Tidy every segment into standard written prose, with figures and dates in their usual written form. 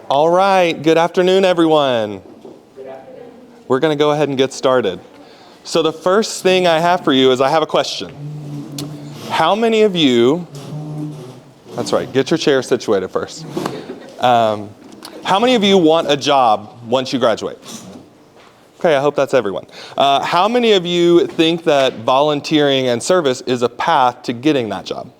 All right, good afternoon, everyone. We're going to go ahead and get started. So the first thing I have for you is I have a question. How many of you, that's right, get your chair situated first. How many of you want a job once you graduate? Okay, I hope that's everyone. How many of you think that volunteering and service is a path to getting that job?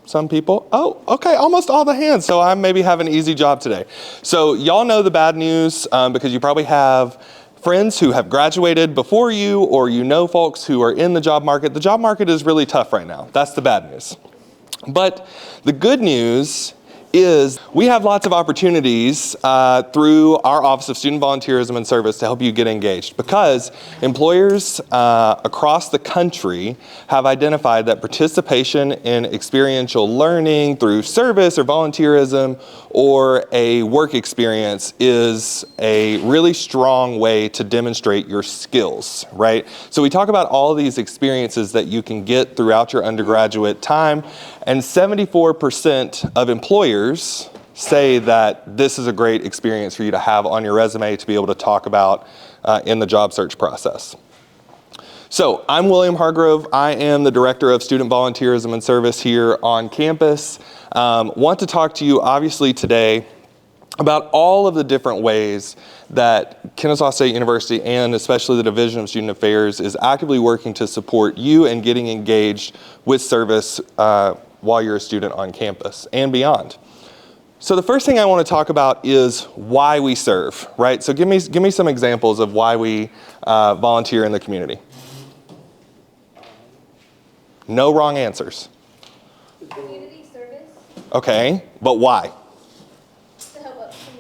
Some people. Oh, okay, almost all the hands. So I maybe have an easy job today. So y'all know the bad news because you probably have friends who have graduated before you, or you know folks who are in the job market. The job market is really tough right now. That's the bad news. But the good news is we have lots of opportunities through our Office of Student Volunteerism and Service to help you get engaged, because employers across the country have identified that participation in experiential learning through service or volunteerism or a work experience is a really strong way to demonstrate your skills, right? So we talk about all these experiences that you can get throughout your undergraduate time, and 74% of employers say that this is a great experience for you to have on your resume to be able to talk about in the job search process. So I'm William Hargrove. I am the Director of Student Volunteerism and Service here on campus. Want to talk to you obviously today about all of the different ways that Kennesaw State University and especially the Division of Student Affairs is actively working to support you and getting engaged with service while you're a student on campus and beyond. So the first thing I want to talk about is why we serve, right? So give me some examples of why we volunteer in the community. No wrong answers. Community service. Okay, but why?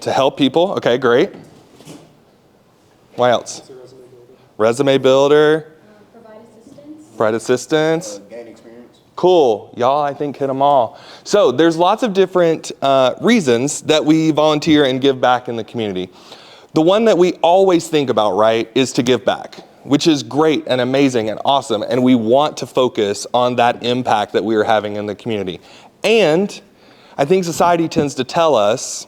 To help people. Okay, great. Why else? It's a resume builder. Resume builder. Provide assistance. Provide assistance. Gain experience. Cool. Y'all, I think, hit them all. So there's lots of different reasons that we volunteer and give back in the community. The one that we always think about, right, is to give back, which is great and amazing and awesome. And we want to focus on that impact that we are having in the community. And I think society tends to tell us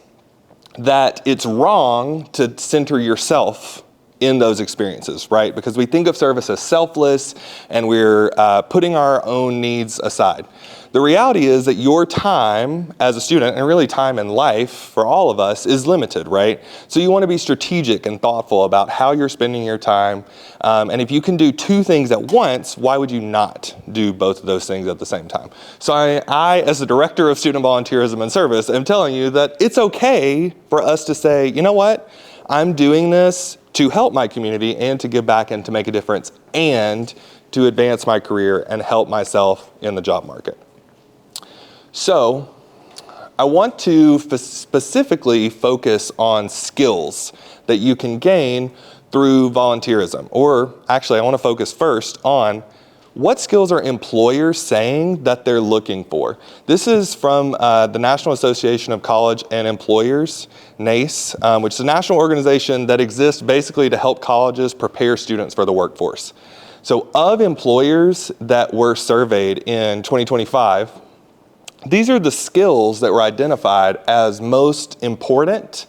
that it's wrong to center yourself in those experiences, right? Because we think of service as selfless and we're putting our own needs aside. The reality is that your time as a student, and really time in life for all of us, is limited, right? So you want to be strategic and thoughtful about how you're spending your time. And if you can do two things at once, why would you not do both of those things at the same time? So I, as the Director of Student Volunteerism and Service, am telling you that it's okay for us to say, you know what? I'm doing this to help my community and to give back and to make a difference and to advance my career and help myself in the job market. So I want to specifically focus on skills that you can gain through volunteerism. Or actually, I want to focus first on what skills are employers saying that they're looking for. This is from the National Association of College and Employers, NACE, which is a national organization that exists basically to help colleges prepare students for the workforce. So of employers that were surveyed in 2025, these are the skills that were identified as most important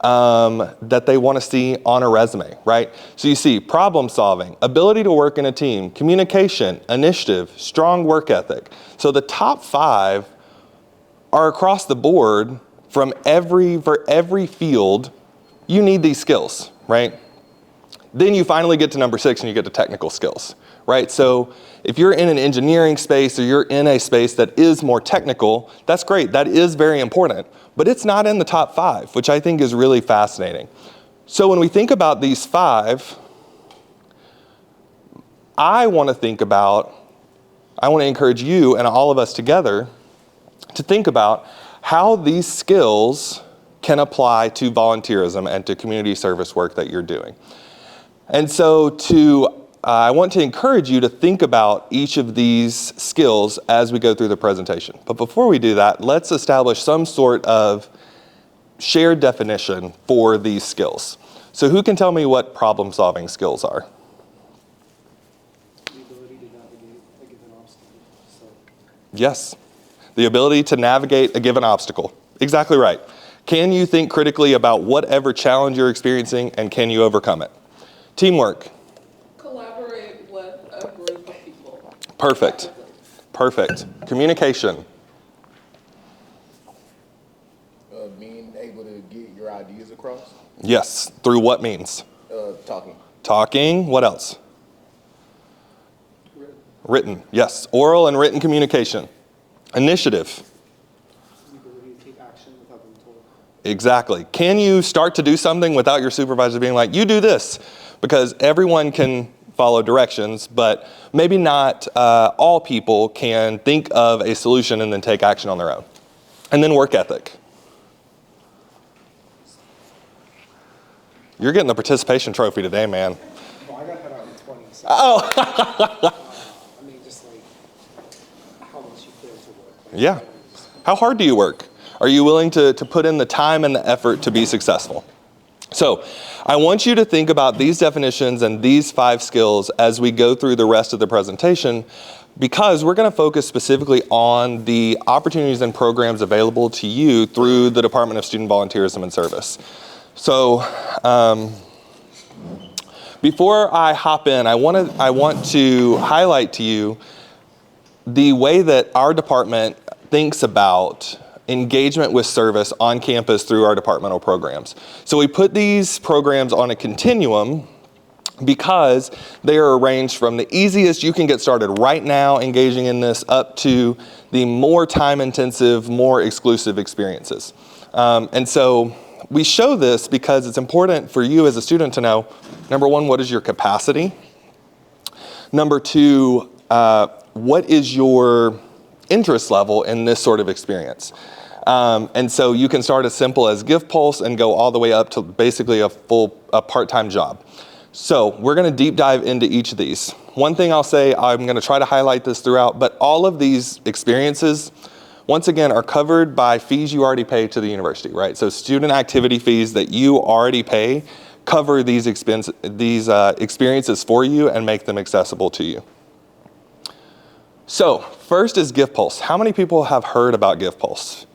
that they want to see on a resume, right? So you see problem solving, ability to work in a team, communication, initiative, strong work ethic. So the top 5 are across the board for every field. You need these skills, right? Then you finally get to number 6 and you get to technical skills, right? So if you're in an engineering space or you're in a space that is more technical, that's great. That is very important, but it's not in the top 5, which I think is really fascinating. So when we think about these 5, I want to encourage you and all of us together to think about how these skills can apply to volunteerism and to community service work that you're doing. And so I want to encourage you to think about each of these skills as we go through the presentation. But before we do that, let's establish some sort of shared definition for these skills. So who can tell me what problem-solving skills are? The ability to navigate a given obstacle. Yes, the ability to navigate a given obstacle. Exactly right. Can you think critically about whatever challenge you're experiencing, and can you overcome it? Teamwork. Collaborate with a group of people. Perfect. Perfect. Communication. Being able to get your ideas across. Yes. Through what means? Talking. Talking. What else? Written. Written. Yes. Oral and written communication. Initiative. The ability to take action without being told. Exactly. Can you start to do something without your supervisor being like, you do this? Because everyone can follow directions, but maybe not all people can think of a solution and then take action on their own. And then work ethic. You're getting the participation trophy today, man. Well, I got that out in 20. So, Oh, I mean, just like how much you put into work. Like, yeah. How hard do you work? Are you willing to put in the time and the effort to be successful? So I want you to think about these definitions and these 5 skills as we go through the rest of the presentation, because we're going to focus specifically on the opportunities and programs available to you through the Department of Student Volunteerism and Service. So before I hop in, I want to highlight to you the way that our department thinks about engagement with service on campus through our departmental programs. So we put these programs on a continuum because they are arranged from the easiest you can get started right now engaging in this up to the more time-intensive, more exclusive experiences. And so we show this because it's important for you as a student to know, number 1, what is your capacity? Number 2, what is your interest level in this sort of experience? And so you can start as simple as Give Pulse and go all the way up to basically a part-time job. So we're going to deep dive into each of these. One thing I'll say, I'm going to try to highlight this throughout, but all of these experiences, once again, are covered by fees you already pay to the university, right? So student activity fees that you already pay cover these experiences for you and make them accessible to you. So first is Give Pulse. How many people have heard about Give Pulse?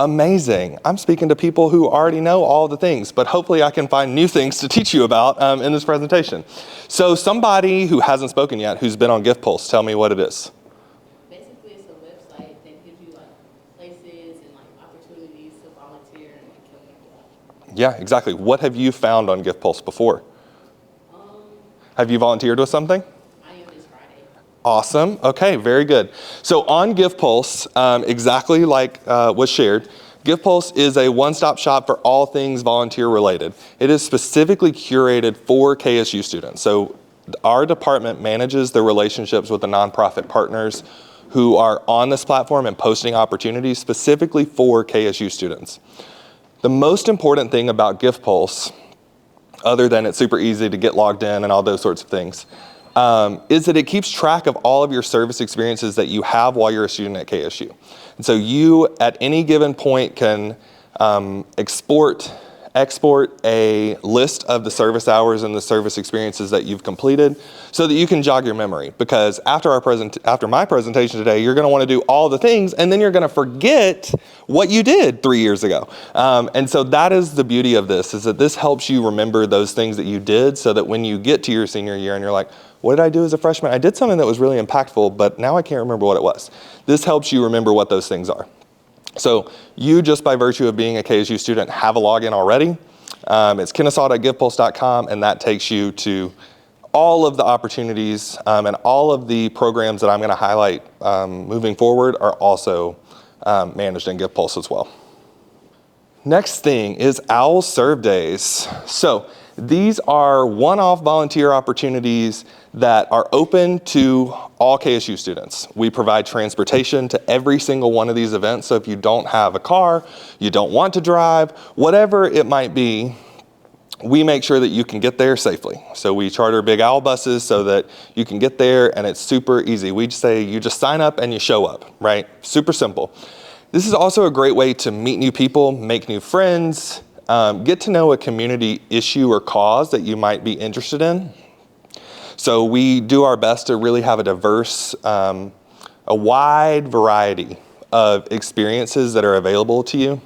Amazing. I'm speaking to people who already know all the things, but hopefully I can find new things to teach you about in this presentation. So somebody who hasn't spoken yet, who's been on Give Pulse, tell me what it is. Basically, it's a website that gives you like places and like opportunities to volunteer and like help people out. Yeah, exactly. What have you found on Give Pulse before? Have you volunteered with something? I am this Friday. Awesome. Okay, very good. So on Give Pulse, exactly like was shared, Give Pulse is a one-stop shop for all things volunteer related. It is specifically curated for KSU students. So our department manages the relationships with the nonprofit partners who are on this platform and posting opportunities specifically for KSU students. The most important thing about Give Pulse, other than it's super easy to get logged in and all those sorts of things, is that it keeps track of all of your service experiences that you have while you're a student at KSU. And so you, at any given point, can export a list of the service hours and the service experiences that you've completed so that you can jog your memory. Because after my presentation today, you're going to want to do all the things, and then you're going to forget what you did 3 years ago. And so that is the beauty of this, is that this helps you remember those things that you did so that when you get to your senior year and you're like, what did I do as a freshman? I did something that was really impactful, but now I can't remember what it was. This helps you remember what those things are. So you, just by virtue of being a KSU student, have a login already. It's kennesaw.givepulse.com, and that takes you to all of the opportunities and all of the programs that I'm going to highlight moving forward are also managed in Give Pulse as well. Next thing is OWL Serve Days. So these are one-off volunteer opportunities that are open to all KSU students. We provide transportation to every single one of these events. So if you don't have a car, you don't want to drive, whatever it might be, we make sure that you can get there safely. So we charter big OWL buses so that you can get there, and it's super easy. We just say you just sign up and you show up, right? Super simple. This is also a great way to meet new people, make new friends, get to know a community issue or cause that you might be interested in. So we do our best to really have a diverse, a wide variety of experiences that are available to you.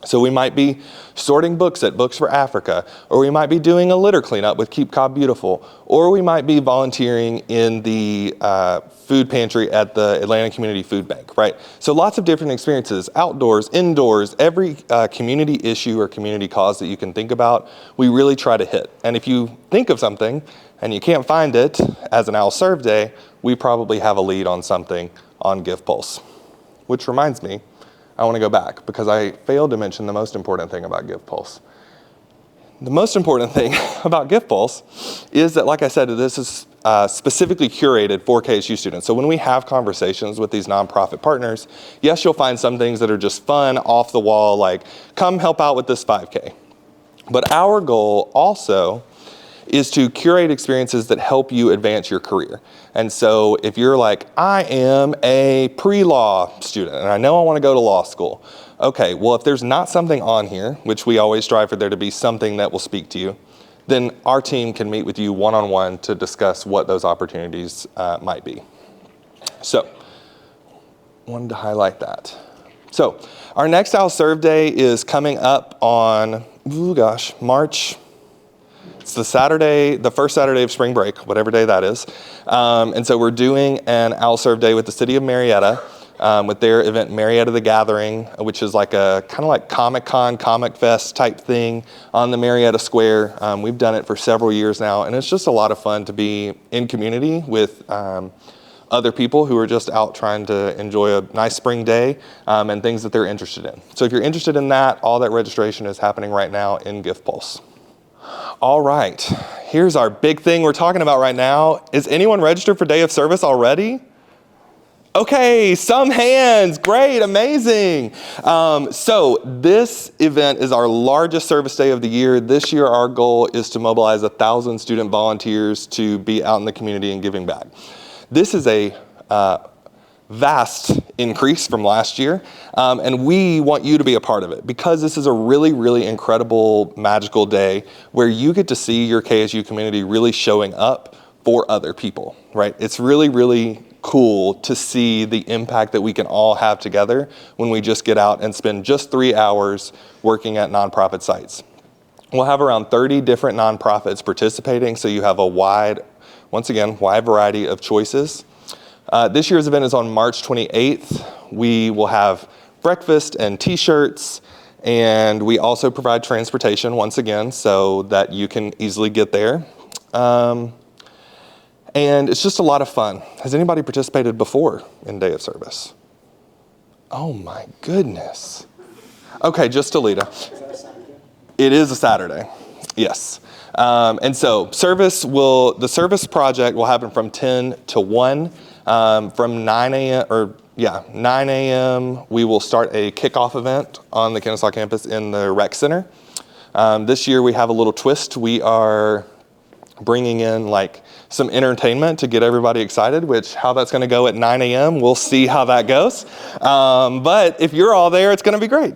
So we might be sorting books at Books for Africa, or we might be doing a litter cleanup with Keep Cobb Beautiful, or we might be volunteering in the food pantry at the Atlanta Community Food Bank, right? So lots of different experiences, outdoors, indoors, every community issue or community cause that you can think about, we really try to hit. And if you think of something and you can't find it as an OWL Serve Day, we probably have a lead on something on GivePulse. Which reminds me, I want to go back because I failed to mention the most important thing about GivePulse. The most important thing about GivePulse is that, like I said, this is specifically curated for KSU students. So when we have conversations with these nonprofit partners, yes, you'll find some things that are just fun, off the wall, like come help out with this 5K. But our goal also is to curate experiences that help you advance your career. And so if you're like, I am a pre-law student and I know I want to go to law school. Okay, well, if there's not something on here, which we always strive for there to be something that will speak to you, then our team can meet with you one-on-one to discuss what those opportunities might be. So, wanted to highlight that. So, our next OWL Serve Day is coming up on, March. It's the Saturday, the first Saturday of spring break, whatever day that is. And so we're doing an OWL Serve Day with the city of Marietta, with their event Marietta the Gathering, which is like a kind of like Comic-Con, Comic Fest type thing on the Marietta Square. We've done it for several years now, and it's just a lot of fun to be in community with other people who are just out trying to enjoy a nice spring day and things that they're interested in. So if you're interested in that, all that registration is happening right now in GivePulse. All right, here's our big thing we're talking about right now. Is anyone registered for Day of Service already? Okay, some hands, great, amazing. So this event is our largest service day of the year. This year our goal is to mobilize 1,000 student volunteers to be out in the community and giving back. This is a vast increase from last year, and we want you to be a part of it because this is a really, really incredible, magical day where you get to see your KSU community really showing up for other people, right? It's really, really cool to see the impact that we can all have together when we just get out and spend just 3 hours working at nonprofit sites. We'll have around 30 different nonprofits participating, so you have a wide variety of choices. This year's event is on March 28th. We will have breakfast and t-shirts, and we also provide transportation once again so that you can easily get there. And it's just a lot of fun. Has anybody participated before in Day of Service? Oh my goodness. Okay, just Alita. Is that a Saturday? It is a Saturday, yes. And so the service project will happen from 10 to 1. From 9 a.m. we will start a kickoff event on the Kennesaw campus in the rec center. This year we have a little twist. We are bringing in like some entertainment to get everybody excited, which how that's going to go at 9 a.m. we'll see how that goes. But if you're all there, it's going to be great.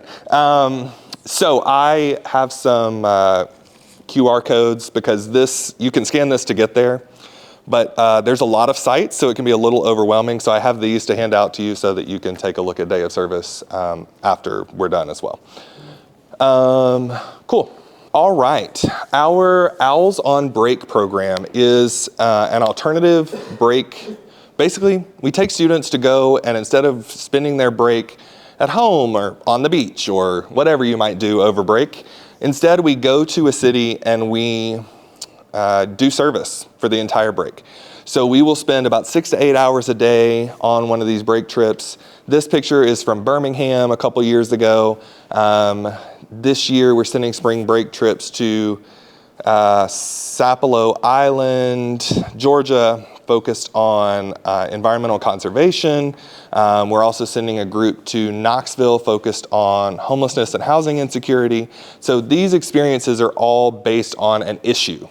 So I have some QR codes because you can scan this to get there. But there's a lot of sites, so it can be a little overwhelming. So I have these to hand out to you so that you can take a look at Day of Service after we're done as well. Cool. All right. Our Owls on Break program is an alternative break. Basically, we take students to go and instead of spending their break at home or on the beach or whatever you might do over break, instead we go to a city and we do service for the entire break. So we will spend about 6 to 8 hours a day on one of these break trips. This picture is from Birmingham a couple years ago. This year we're sending spring break trips to Sapelo Island, Georgia, focused on environmental conservation. We're also sending a group to Knoxville focused on homelessness and housing insecurity. So these experiences are all based on an issue.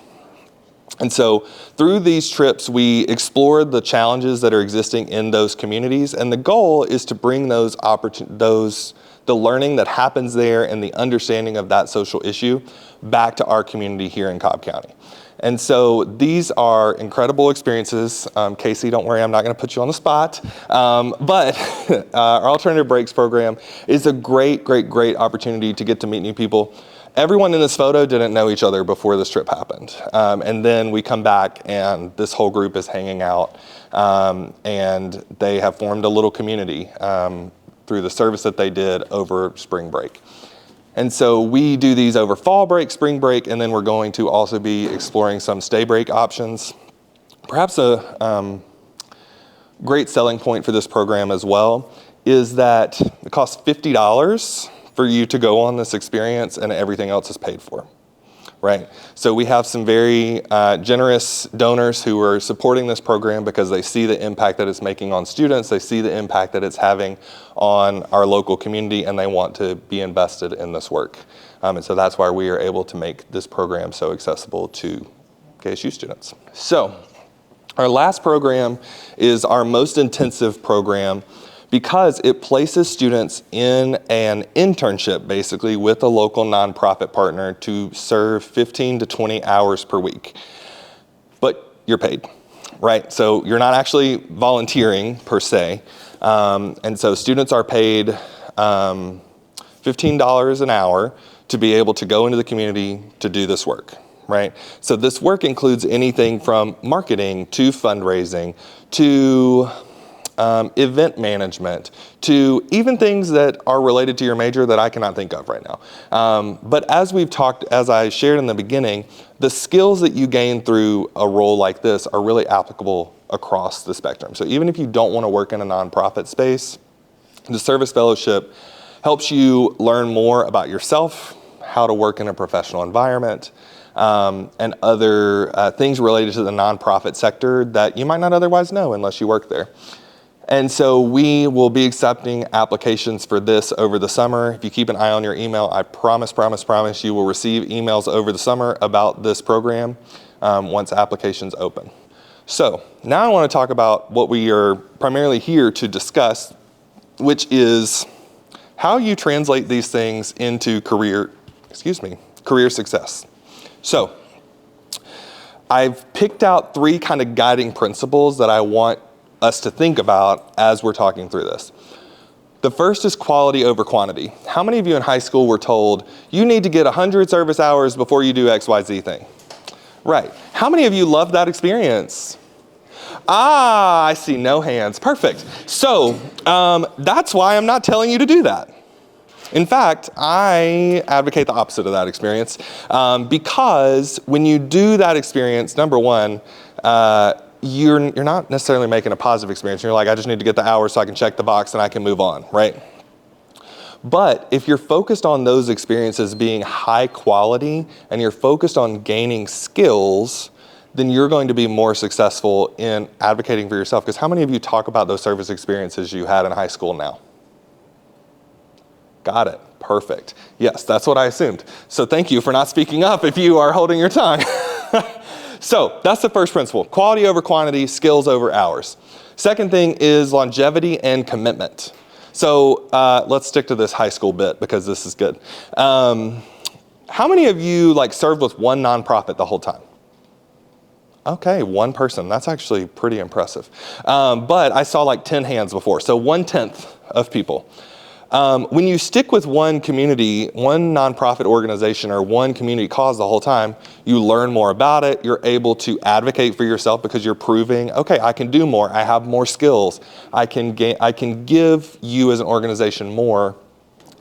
And so through these trips, we explore the challenges that are existing in those communities. And the goal is to bring those the learning that happens there and the understanding of that social issue back to our community here in Cobb County. And so these are incredible experiences. Casey, don't worry, I'm not going to put you on the spot. But our Alternative Breaks program is a great, great, great opportunity to get to meet new people. Everyone in this photo didn't know each other before this trip happened. And then we come back and this whole group is hanging out, and they have formed a little community through the service that they did over spring break. And so we do these over fall break, spring break, and then we're going to also be exploring some stay break options. Perhaps a great selling point for this program as well is that it costs $50 for you to go on this experience and everything else is paid for, right? So we have some very generous donors who are supporting this program because they see the impact that it's making on students, they see the impact that it's having on our local community, and they want to be invested in this work. And so that's why we are able to make this program so accessible to KSU students. So our last program is our most intensive program because it places students in an internship, basically, with a local nonprofit partner to serve 15 to 20 hours per week. But you're paid, right? So you're not actually volunteering, per se. And so students are paid $15 an hour to be able to go into the community to do this work, right? So this work includes anything from marketing to fundraising to event management, to even things that are related to your major that I cannot think of right now. But as we've talked, as I shared in the beginning, the skills that you gain through a role like this are really applicable across the spectrum. So even if you don't want to work in a nonprofit space, the Service Fellowship helps you learn more about yourself, how to work in a professional environment, and other things related to the nonprofit sector that you might not otherwise know unless you work there. And so we will be accepting applications for this over the summer. If you keep an eye on your email, I promise you will receive emails over the summer about this program once applications open. So now I want to talk about what we are primarily here to discuss, which is how you translate these things into career success. So I've picked out 3 kind of guiding principles that I want us to think about as we're talking through this. The first is quality over quantity. How many of you in high school were told, you need to get 100 service hours before you do XYZ thing? Right. How many of you love that experience? Ah, I see no hands. Perfect. So that's why I'm not telling you to do that. In fact, I advocate the opposite of that experience because when you do that experience, number one, you're not necessarily making a positive experience. You're like, I just need to get the hours so I can check the box and I can move on, right? But if you're focused on those experiences being high quality and you're focused on gaining skills, then you're going to be more successful in advocating for yourself. Because how many of you talk about those service experiences you had in high school now? Got it. Perfect. Yes, that's what I assumed. So thank you for not speaking up if you are holding your tongue. So that's the first principle. Quality over quantity, skills over hours. Second thing is longevity and commitment. So let's stick to this high school bit because this is good. How many of you served with one nonprofit the whole time? Okay, one person. That's actually pretty impressive. But I saw 10 hands before, so 1/10 of people. When you stick with one community, one nonprofit organization, or one community cause the whole time, you learn more about it. You're able to advocate for yourself because you're proving, okay, I can do more. I have more skills. I can give you as an organization more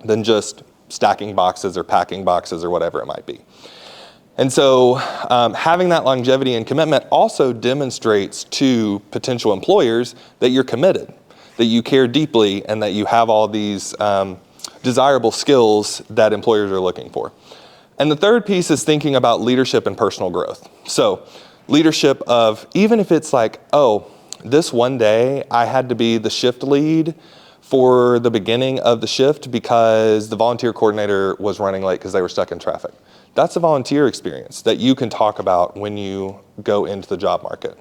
than just stacking boxes or packing boxes or whatever it might be. And so having that longevity and commitment also demonstrates to potential employers that you're committed, that you care deeply, and that you have all these desirable skills that employers are looking for. And the third piece is thinking about leadership and personal growth. So leadership of, even if it's this one day I had to be the shift lead for the beginning of the shift because the volunteer coordinator was running late because they were stuck in traffic. That's a volunteer experience that you can talk about when you go into the job market.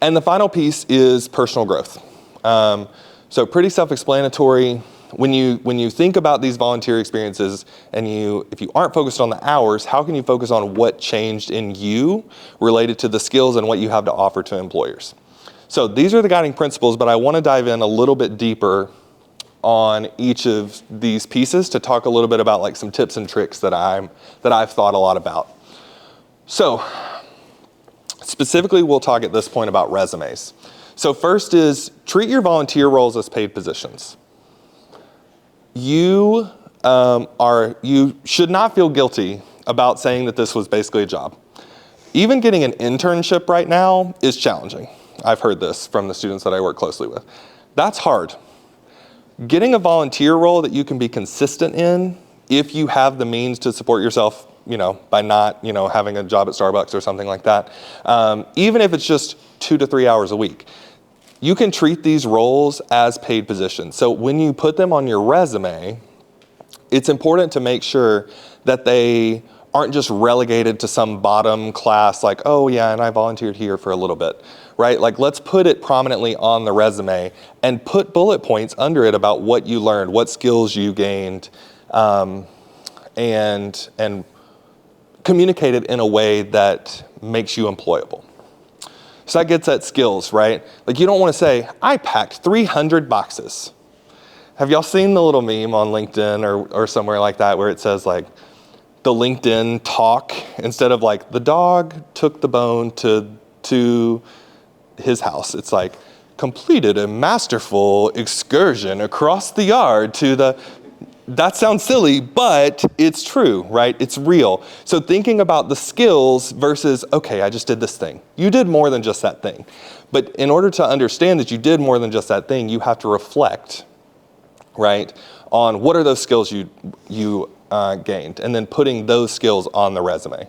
And the final piece is personal growth. So pretty self-explanatory. when you think about these volunteer experiences and if you aren't focused on the hours, how can you focus on what changed in you related to the skills and what you have to offer to employers? So these are the guiding principles, but I want to dive in a little bit deeper on each of these pieces to talk a little bit about like some tips and tricks that I've thought a lot about. So specifically, we'll talk at this point about resumes. So first is treat your volunteer roles as paid positions. You should not feel guilty about saying that this was basically a job. Even getting an internship right now is challenging. I've heard this from the students that I work closely with. That's hard. Getting a volunteer role that you can be consistent in, if you have the means to support yourself, by not, having a job at Starbucks or something like that, even if it's just 2 to 3 hours a week, you can treat these roles as paid positions. So when you put them on your resume, it's important to make sure that they aren't just relegated to some bottom class like, oh yeah, and I volunteered here for a little bit, right? Like, let's put it prominently on the resume and put bullet points under it about what you learned, what skills you gained, and communicate it in a way that makes you employable. So that gets at skills, right? Like, you don't want to say, I packed 300 boxes. Have y'all seen the little meme on LinkedIn or somewhere like that where it says like the LinkedIn talk instead of like the dog took the bone to his house? It's like completed a masterful excursion across the yard to the... That sounds silly, but it's true, right? It's real. So thinking about the skills versus, okay, I just did this thing. You did more than just that thing. But in order to understand that you did more than just that thing, you have to reflect, right, on what are those skills you gained, and then putting those skills on the resume.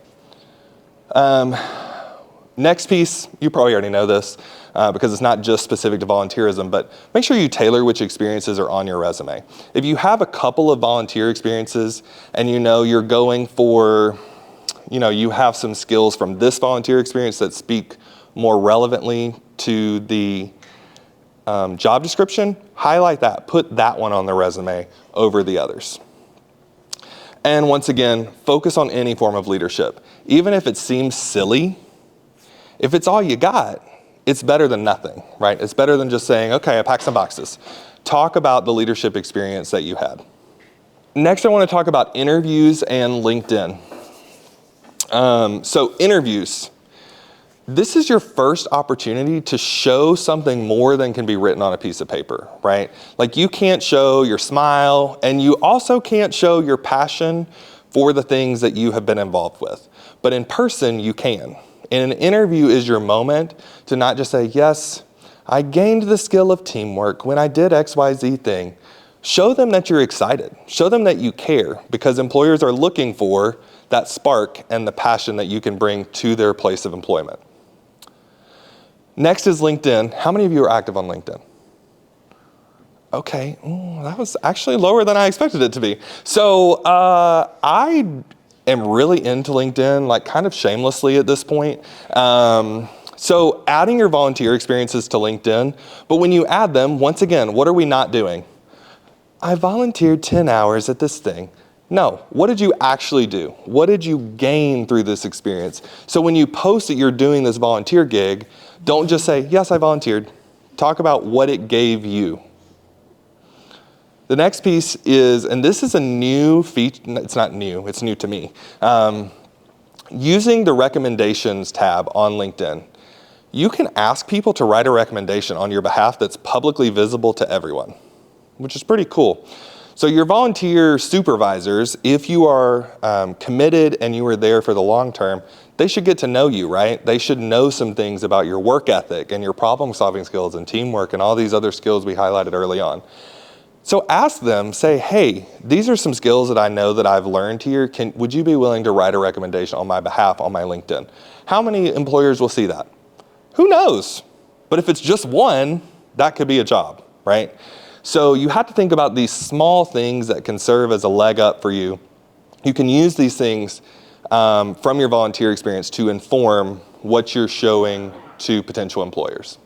Next piece, you probably already know this, because it's not just specific to volunteerism, but make sure you tailor which experiences are on your resume. If you have a couple of volunteer experiences and you're going for, you have some skills from this volunteer experience that speak more relevantly to the job description, highlight that, put that one on the resume over the others. And once again, focus on any form of leadership. Even if it seems silly, if it's all you got, it's better than nothing, right? It's better than just saying, okay, I packed some boxes. Talk about the leadership experience that you had. Next, I want to talk about interviews and LinkedIn. So interviews. This is your first opportunity to show something more than can be written on a piece of paper, right? Like, you can't show your smile, and you also can't show your passion for the things that you have been involved with. But in person, you can. And an interview is your moment to not just say, yes, I gained the skill of teamwork when I did XYZ thing. Show them that you're excited. Show them that you care, because employers are looking for that spark and the passion that you can bring to their place of employment. Next is LinkedIn. How many of you are active on LinkedIn? Okay, that was actually lower than I expected it to be. So I am really into LinkedIn, like kind of shamelessly at this point. So adding your volunteer experiences to LinkedIn, but when you add them, once again, what are we not doing? I volunteered 10 hours at this thing. No, what did you actually do? What did you gain through this experience? So when you post that you're doing this volunteer gig, don't just say, yes, I volunteered. Talk about what it gave you. The next piece is, and this is a new feature, it's not new, it's new to me. Using the recommendations tab on LinkedIn. You can ask people to write a recommendation on your behalf that's publicly visible to everyone, which is pretty cool. So your volunteer supervisors, if you are committed and you are there for the long term, they should get to know you, right? They should know some things about your work ethic and your problem solving skills and teamwork and all these other skills we highlighted early on. So ask them, say, hey, these are some skills that I know that I've learned here. Would you be willing to write a recommendation on my behalf on my LinkedIn? How many employers will see that? Who knows? But if it's just one, that could be a job, right? So you have to think about these small things that can serve as a leg up for you. You can use these things from your volunteer experience to inform what you're showing to potential employers.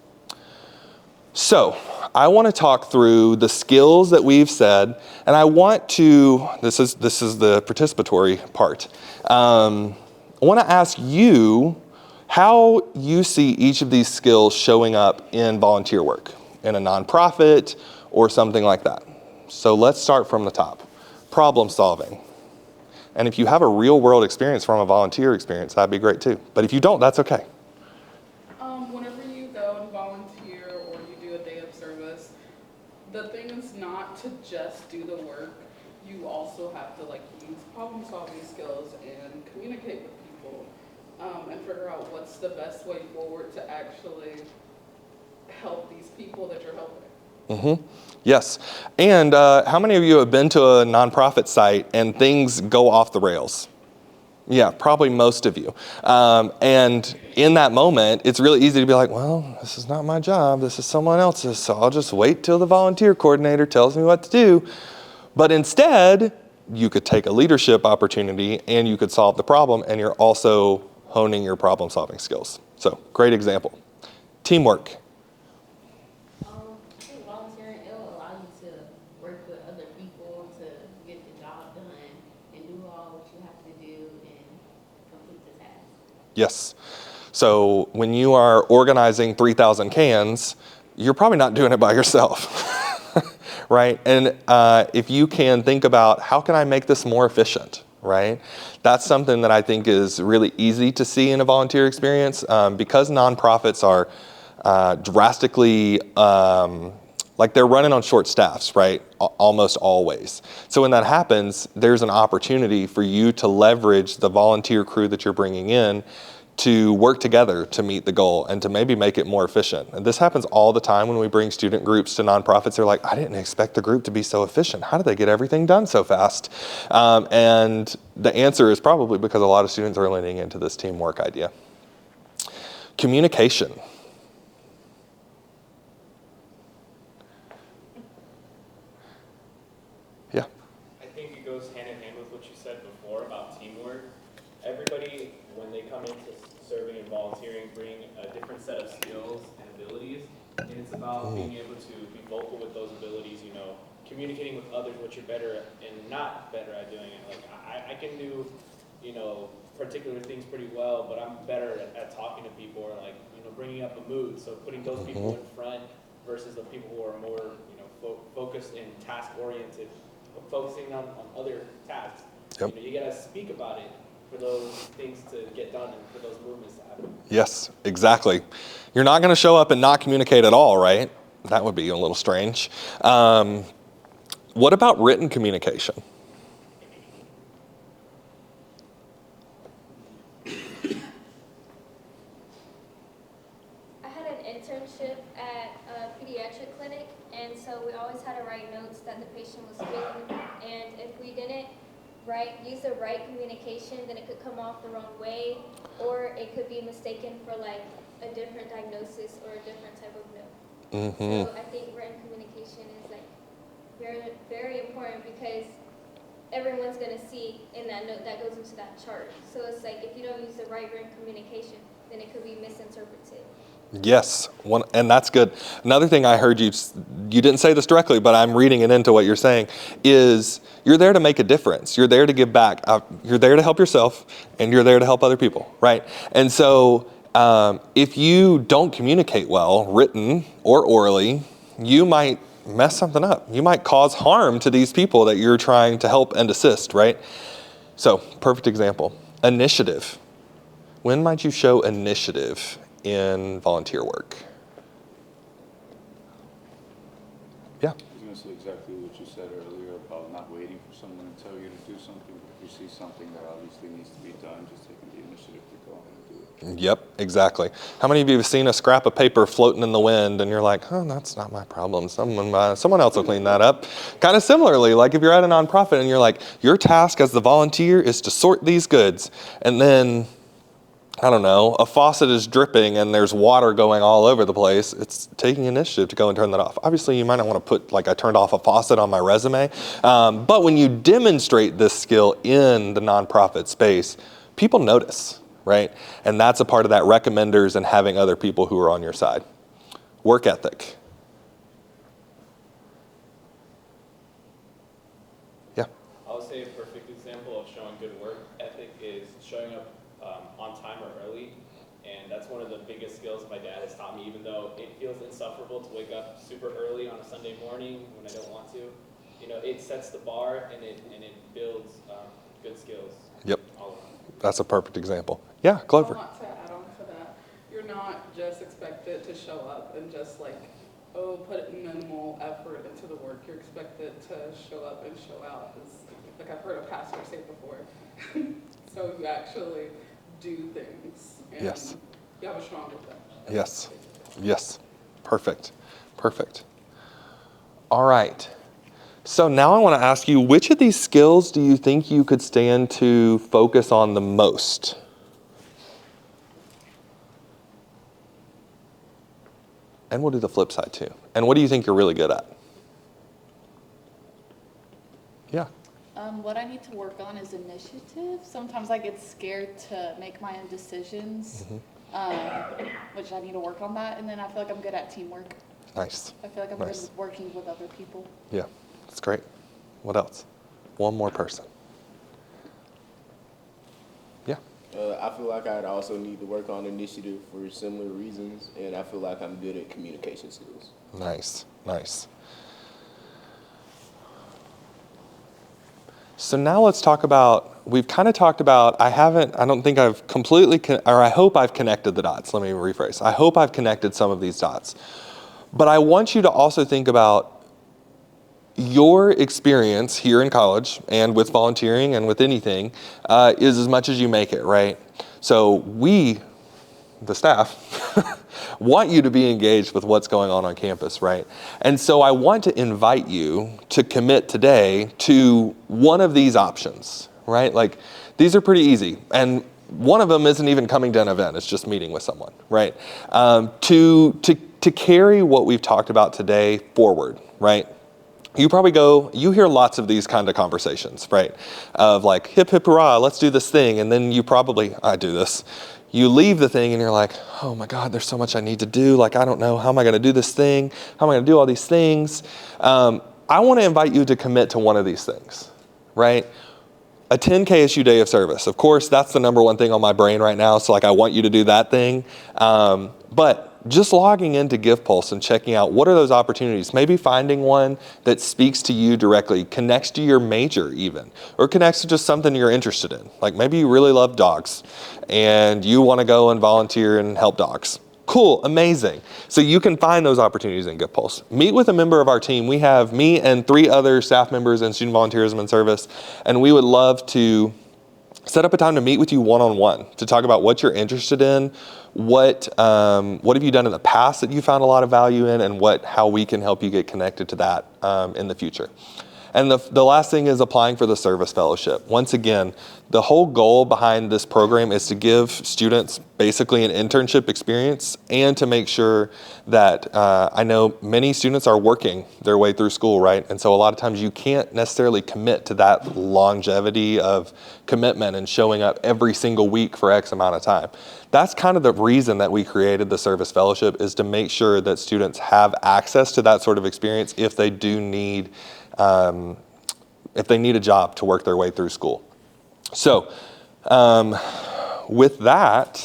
So I want to talk through the skills that we've said, and I want to, this is the participatory part. I want to ask you how you see each of these skills showing up in volunteer work, in a nonprofit or something like that. So let's start from the top. Problem solving. And if you have a real world experience from a volunteer experience, that'd be great too. But if you don't, that's okay. Whenever you go and volunteer or you do a day of service, the thing is not to just do the work. You also have to use problem solving skills and communicate with people and figure out what's the best way forward to actually help these people that you're helping. Mm-hmm. Yes. And how many of you have been to a nonprofit site and things go off the rails? Yeah, probably most of you. And in that moment, it's really easy to be like, well, this is not my job. This is someone else's. So I'll just wait till the volunteer coordinator tells me what to do. But instead, you could take a leadership opportunity and you could solve the problem, and you're also honing your problem solving skills. So great example. Teamwork. I think volunteering, it'll allow you to work with other people to get the job done and do all what you have to do and complete the task. Yes. So when you are organizing 3,000 cans, you're probably not doing it by yourself, right? And if you can think about how can I make this more efficient, right? That's something that I think is really easy to see in a volunteer experience because nonprofits are drastically, they're running on short staffs, right? Almost always. So when that happens, there's an opportunity for you to leverage the volunteer crew that you're bringing in to work together to meet the goal and to maybe make it more efficient. And this happens all the time when we bring student groups to nonprofits. They're like, I didn't expect the group to be so efficient. How did they get everything done so fast? And the answer is probably because a lot of students are leaning into this teamwork idea. Communication. Yeah. I think it goes hand in hand with what you said before about teamwork. Everybody, when they come into serving and volunteering, bring a different set of skills and abilities. And it's about being able to be vocal with those abilities, communicating with others what you're better at and not better at doing it. Like, I can do, particular things pretty well, but I'm better at talking to people or bringing up a mood. So putting those people in front versus the people who are more, focused and task-oriented, focusing on other tasks. Yep. You got to speak about it for those things to get done and for those movements to happen. Yes, exactly. You're not going to show up and not communicate at all, right? That would be a little strange. What about written communication? I had an internship at a pediatric clinic, and so we always had to write notes that the patient was feeling, and if we didn't use the right communication, then it could come off the wrong way, or it could be mistaken for a different diagnosis or a different type of note. So I think written communication is very, very important because everyone's going to see in that note that goes into that chart. So it's if you don't use the right written communication, then it could be misinterpreted. Yes, and that's good. Another thing I heard you didn't say this directly, but I'm reading it into what you're saying, is you're there to make a difference. You're there to give back. You're there to help yourself, and you're there to help other people, right? And so if you don't communicate well, written or orally, you might mess something up. You might cause harm to these people that you're trying to help and assist, right? So, perfect example. Initiative. When might you show initiative in volunteer work? Yeah. I was going to say exactly what you said earlier about not waiting for someone to tell you to do something. If you see something that obviously needs to be done, just taking the initiative to go ahead and do it. Yep, exactly. How many of you have seen a scrap of paper floating in the wind and you're like, oh, that's not my problem. Someone else will clean that up. Kind of similarly, if you're at a nonprofit and you're like, your task as the volunteer is to sort these goods, and then I don't know, a faucet is dripping and there's water going all over the place, it's taking initiative to go and turn that off. Obviously, you might not want to put, I turned off a faucet on my resume, but when you demonstrate this skill in the nonprofit space, people notice, right? And that's a part of that recommenders and having other people who are on your side. Work ethic. ethic is showing up on time or early. And that's one of the biggest skills my dad has taught me, even though it feels insufferable to wake up super early on a Sunday morning when I don't want to. You know, it sets the bar and it builds good skills. Yep. All around. That's a perfect example. Yeah, Clover. I want to add on to that. You're not just expected to show up and just like, oh, put minimal effort into the work. You're expected to show up and show out. It's, like I've heard a pastor say before. So you actually do things. And Yes. you have a strong with that. Yes. Yes. Perfect. Perfect. All right. So now I want to ask you, which of these skills do you think you could stand to focus on the most? And we'll do the flip side too. And what do you think you're really good at? Yeah. What I need to work on is initiative. Sometimes I get scared to make my own decisions, which I need to work on that. And then I feel like I'm good at teamwork. Nice. I feel like I'm Nice. good with working with other people. Yeah. That's great. What else? One more person. Yeah. I feel like I'd also need to work on initiative for similar reasons, and I feel like I'm good at communication skills. Nice. Nice. So now let's talk about, we've kind of talked about, I don't think I've completely, or I hope I've connected the dots. Let me rephrase. I hope I've connected some of these dots. But I want you to also think about your experience here in college and with volunteering and with anything is as much as you make it, right? So we, the staff, want you to be engaged with what's going on campus, right? And so I want to invite you to commit today to one of these options, right? Like these are pretty easy. And one of them isn't even coming to an event, it's just meeting with someone, right? To carry what we've talked about today forward, right? You hear lots of these kind of conversations, right? Of like, hip, hip, hurrah, let's do this thing. And then I do this. You leave the thing and you're like, oh my God, there's so much I need to do. Like, I don't know, how am I gonna do this thing? How am I gonna do all these things? I wanna invite you to commit to one of these things, right? Attend KSU Day of Service. Of course, that's the number one thing on my brain right now. So like, I want you to do that thing. But just logging into GivePulse and checking out what are those opportunities, maybe finding one that speaks to you directly, connects to your major even, or connects to just something you're interested in. Like maybe you really love dogs and you want to go and volunteer and help dogs. Cool, amazing. So you can find those opportunities in GivePulse. Meet with a member of our team. We have me and 3 other staff members in Student Volunteerism and Service, and we would love to set up a time to meet with you one-on-one to talk about what you're interested in, what have you done in the past that you found a lot of value in, and how we can help you get connected to that in the future. And the last thing is applying for the service fellowship. Once again, the whole goal behind this program is to give students basically an internship experience and to make sure that I know many students are working their way through school, right? And so a lot of times you can't necessarily commit to that longevity of commitment and showing up every single week for X amount of time. That's kind of the reason that we created the service fellowship, is to make sure that students have access to that sort of experience if they do need a job to work their way through school. So with that,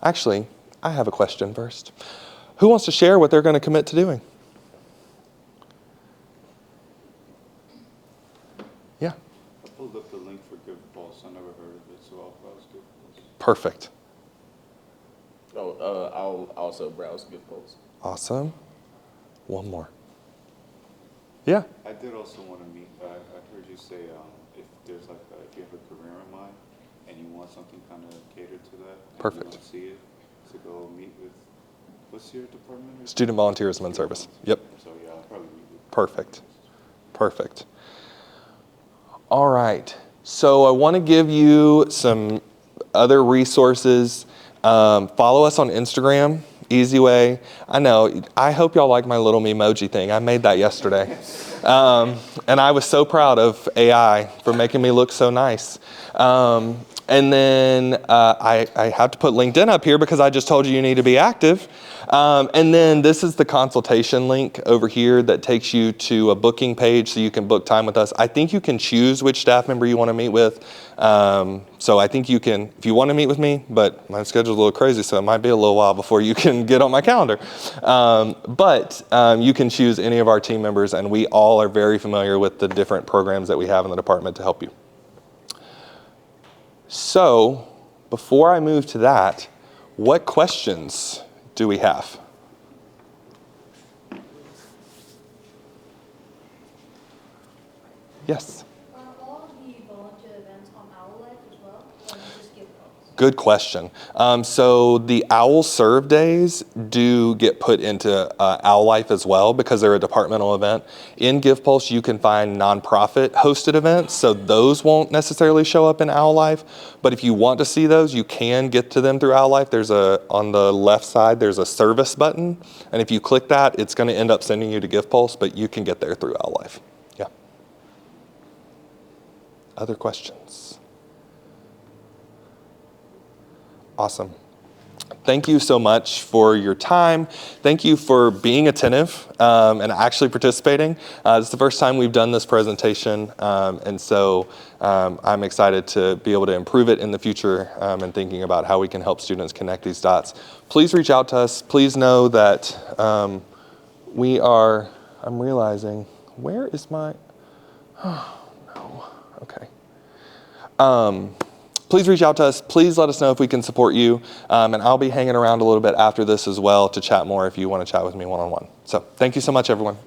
actually, I have a question first. Who wants to share what they're going to commit to doing? Yeah. I pulled up the link for GivePulse. I never heard of it, so I'll browse GivePulse. Perfect. I'll also browse GivePulse. Awesome. One more. Yeah. I did also want to meet, I heard you say if there's like, if you have a career in mind and you want something kind of catered to that. And Perfect. you don't see it, to go meet with, what's your department? Student Volunteerism and Service. Yep. So yeah, I'll probably meet with. Perfect. Perfect. All right. So I want to give you some other resources. Follow us on Instagram. Easy way. I know. I hope y'all like my little memoji thing. I made that yesterday. And I was so proud of AI for making me look so nice. And then I have to put LinkedIn up here because I just told you need to be active. And then this is the consultation link over here that takes you to a booking page so you can book time with us. I think you can choose which staff member you want to meet with. So I think you can, if you want to meet with me, but my schedule's a little crazy, so it might be a little while before you can get on my calendar. But you can choose any of our team members, and we all are very familiar with the different programs that we have in the department to help you. So before I move to that, what questions do we have? Yes. Are all the volunteer events on Owl Life as well, or do you just give calls? Good question. So the Owl Serve Days do get put into Owl Life as well because they're a departmental event. In GivePulse, you can find nonprofit hosted events, so those won't necessarily show up in Owl Life. But if you want to see those, you can get to them through Owl Life. On the left side, there's a service button, and if you click that, it's going to end up sending you to GivePulse, but you can get there through Owl Life. Yeah. Other questions? Awesome. Thank you so much for your time. Thank you for being attentive and actually participating. This is the first time we've done this presentation, and so I'm excited to be able to improve it in the future and thinking about how we can help students connect these dots. Please reach out to us. Please know that I'm realizing, where is my, oh no, okay. Please reach out to us. Please let us know if we can support you. And I'll be hanging around a little bit after this as well to chat more if you want to chat with me one-on-one. So thank you so much, everyone.